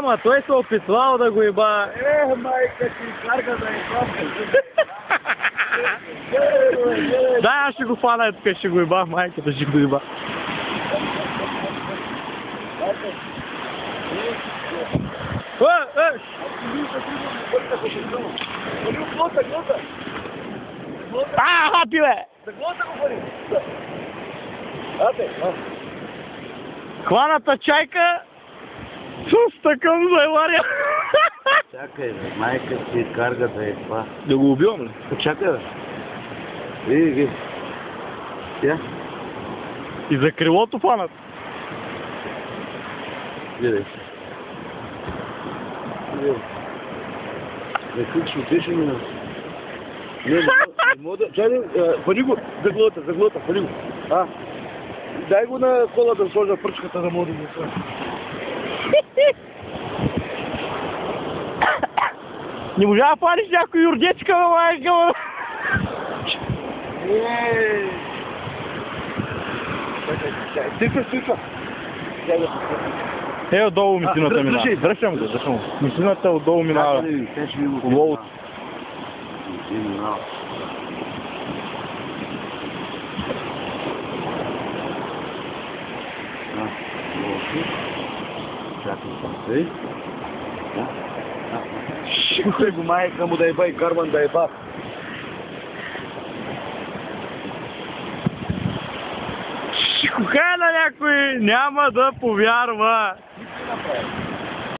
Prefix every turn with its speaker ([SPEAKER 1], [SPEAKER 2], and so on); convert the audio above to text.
[SPEAKER 1] Ма, той се опитвал да го еба.
[SPEAKER 2] Майка ти, карга да е
[SPEAKER 1] Да, аз ще го фана, тук ще го еба, майката ще го еба. Хапи, бе! Хваната чайка с такъв зайларя.
[SPEAKER 2] Чакай, бе, майка ти, карга да е това.
[SPEAKER 1] Да го убивам ли?
[SPEAKER 2] Чакай, бе. Види. Тя?
[SPEAKER 1] И за крилото фанат.
[SPEAKER 2] Види. Не кричи, отише ми на... Не мога да... Чакай, фани го, заглота, фани го. Дай го на кола да сложа пръчката, да мога да го сложа.
[SPEAKER 1] Не можа да палиш някой юрдечка, бе, майка, бе.
[SPEAKER 2] Стига.
[SPEAKER 1] Отдолу мисината минава. Връщам го. Мисината отдолу минава. Лоут.
[SPEAKER 2] Шикай го, майка му да еба и карман да еба.
[SPEAKER 1] Шикоха на някой няма да повярва.